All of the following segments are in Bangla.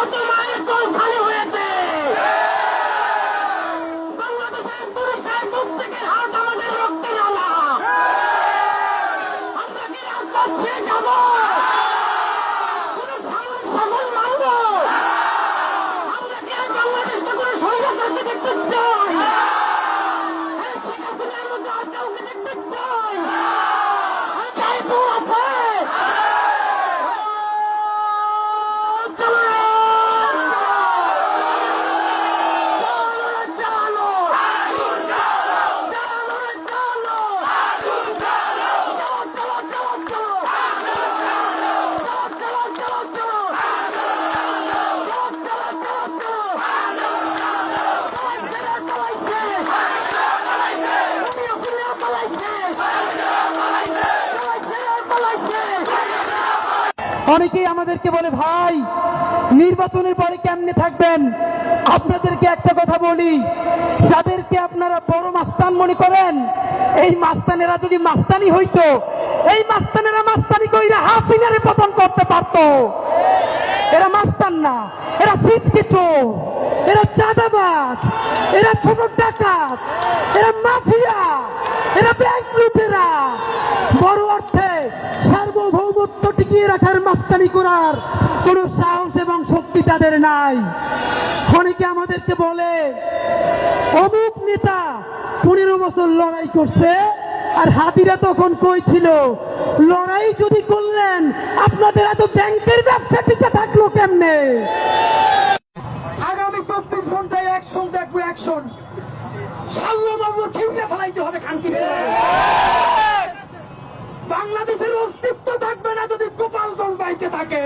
কত মায়ের কোল খালি হয়েছে। বাংলাদেশের পুরুষের প্রত্যেকের হাত আমাদের রক্তে নালা। আমরা কি রাজপথ ছেড়ে যাব? কোন সামরিক শাসন মানব? আমরা কি আর বাংলাদেশটা কোনো স্বৈরাচারকে দেখতে চাই? শেখ হাসিনার মতো আর কাউকে দেখতে চাই? তাই তো আছে। অনেকেই আমাদেরকে বলে, ভাই নির্বাচনের পরে কেমনে থাকবেন? আপনাদেরকে একটা কথা বলি, যাদেরকে আপনারা বড় মাস্তান মনে করেন, এই মাস্তানেরা যদি মাস্তানি হইতো, এই মাস্তানেরা মাস্তানি কইরা হাসিনারে পতন করতে পারত। এরা মাস্তান না, এরা সিটকে চোর, এরা চাঁদাবাজ, এরা ছোট ডাকাত, এরা মাফিয়া, এরা ব্যাংক লুটেরা। বড় অর্থে সার্বভৌমত্ব টিকিয়ে রাখার মাস্তানি করার কোন সাহস এবং শক্তি তাদের নাই। অনেকে আমাদেরকে বলে, অমুক নেতা 15 বছর লড়াই করছে, আর হাতিরা তখন কই ছিল? লড়াই যদি করলেন, আপনাদের এত ব্যাংকের ব্যবসা টিকে থাকলো কেমনে? আগামী 24 ঘন্টায় অ্যাকশন দেখবো, অ্যাকশন। সাল্লাল্লাহু ছিঁড়ে ফেলাইতে হবে খানকি। বাংলাদেশের অস্তিত্ব থাকবে না যদি গোপালগঞ্জ বাইতে থাকে।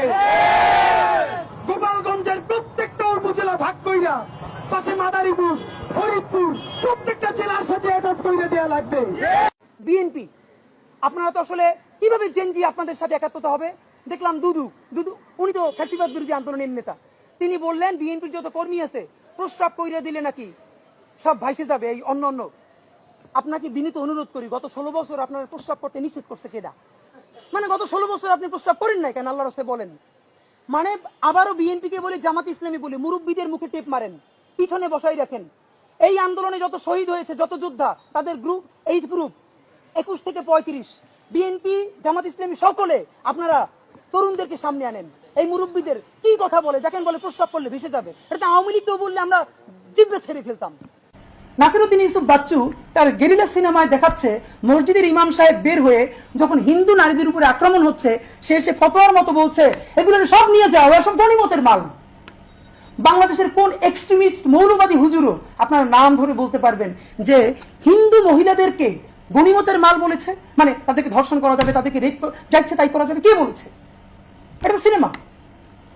গোপালগঞ্জের প্রত্যেকটা উপজেলা ভাগ কইরা পাশে মাদারীপুর, ফরিদপুর, প্রত্যেকটা জেলার সাথে অ্যাটাচ করে দেওয়া লাগবে। বিএনপি আপনারা তো আসলে কিভাবে জেনজি আপনাদের সাথে একাত্মতা হবে? দেখলাম দুদু উনি তো ফ্যাসিবাদ বিরোধী আন্দোলনের নেতা, তিনি বললেন বিএনপির যত কর্মী আছে প্রস্রাব কইরা দিলে নাকি সব ভাইসে যাবে এই অন্য অন্য। আপনাকে বিনীত অনুরোধ করি, গত 16 বছর আপনার প্রস্রাব করতে নিষেধ করছে কেডা? মানে গত 16 বছর আপনি প্রস্রাব করেন নাই কেন? আল্লাহর রাস্তায় বলেন। মানে আবারও বিএনপি কে বলে, জামাত ইসলামী বলে মুরব্বীদের মুখে টেপ মারেন, পিছনে বসাই রাখেন। এই আন্দোলনে যত শহীদ হয়েছে, যত যোদ্ধা, তাদের গ্রুপ, এইজ গ্রুপ 21 থেকে 35, বিএনপি, জামাত ইসলামী সকলে আপনারা তরুণদেরকে সামনে আনেন। এই মুরব্বীদের কি কথা বলে দেখেন, বলে প্রস্রাব করলে ভেসে যাবে। এটা আওয়ামী লীগকেও বললে আমরা জিভে ছেড়ে ফেলতাম। নাসিরউদ্দিন ইউসুফ বাচ্চু তার গেরিলা সিনেমায় দেখাচ্ছে, মসজিদের ইমাম সাহেব বের হয়ে যখন হিন্দু নারীদের উপরে আক্রমণ হচ্ছে, সে এসে ফতোয়ার মতো বলছে এগুলো সব নিয়ে যাও, সব গনিমতের মাল। বাংলাদেশের কোন এক্সট্রিমিস্ট মৌলবাদী হুজুরও আপনারা নাম ধরে বলতে পারবেন যে হিন্দু মহিলাদেরকে গনিমতের মাল বলেছে? মানে তাদেরকে ধর্ষণ করা যাবে, তাদেরকে রেপ যাচ্ছে তাই করা যাবে, কে বলেছে? এটা তো সিনেমা।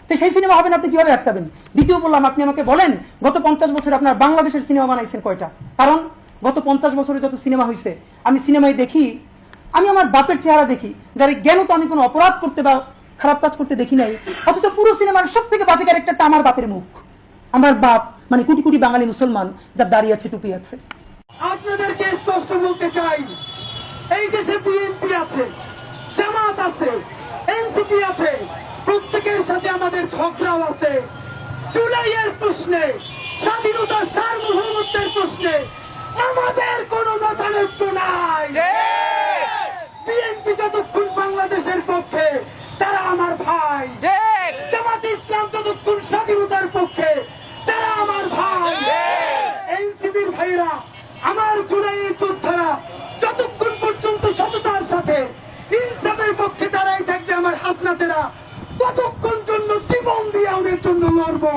তো সেই সিনেমা হবে না, আপনি কিভাবে আটকাবেন? দ্বিতীয় বললাম, আপনি আমাকে বলেন গত 50 বছরে আপনার বাংলাদেশের সিনেমা বানাইছেন কয়টা? কারণ গত 50 বছরে যত সিনেমা হয়েছে, আমি সিনেমায় দেখি, আমি আমার বাপের চেহারা দেখি, যার জ্ঞান তো আমি কোনো অপরাধ করতে বা খারাপ কাজ করতে দেখি নাই, অথচ পুরো সিনেমার সব থেকে বাজে ক্যারেক্টারটা আমার বাপের মুখ। আমার বাপ মানে কোটি কোটি বাঙালি মুসলমান, যার দাড়ি আছে, টুপি আছে। আপনাদেরকে স্পষ্ট বলতে চাই, এই দেশে বিএনপি আছে, জামাত আছে, এনসিপি আছে, প্রত্যেকের সাথে আমাদের ঝগড়াও আছে। জুলাইয়ের প্রশ্নে, স্বাধীনতার সার্বভৌমত্বের প্রশ্নে আমাদের কোনো মতানৈক্য নাই। বিএনপি যতক্ষণ বাংলাদেশের পক্ষে, তারা আমার ভাই। জামাত ইসলাম যতক্ষণ স্বাধীনতার পক্ষে, তারা আমার ভাই। এনসিপির ভাইরা, আমার জুলাইয়ের যোদ্ধারা যতক্ষণ পর্যন্ত সততার সাথে ইনসাফের পক্ষে তারাই থাকবে, আমার হাসনাতেরা ততক্ষণ জন্য জীবন দিয়ে ওদের জন্য লড়বো।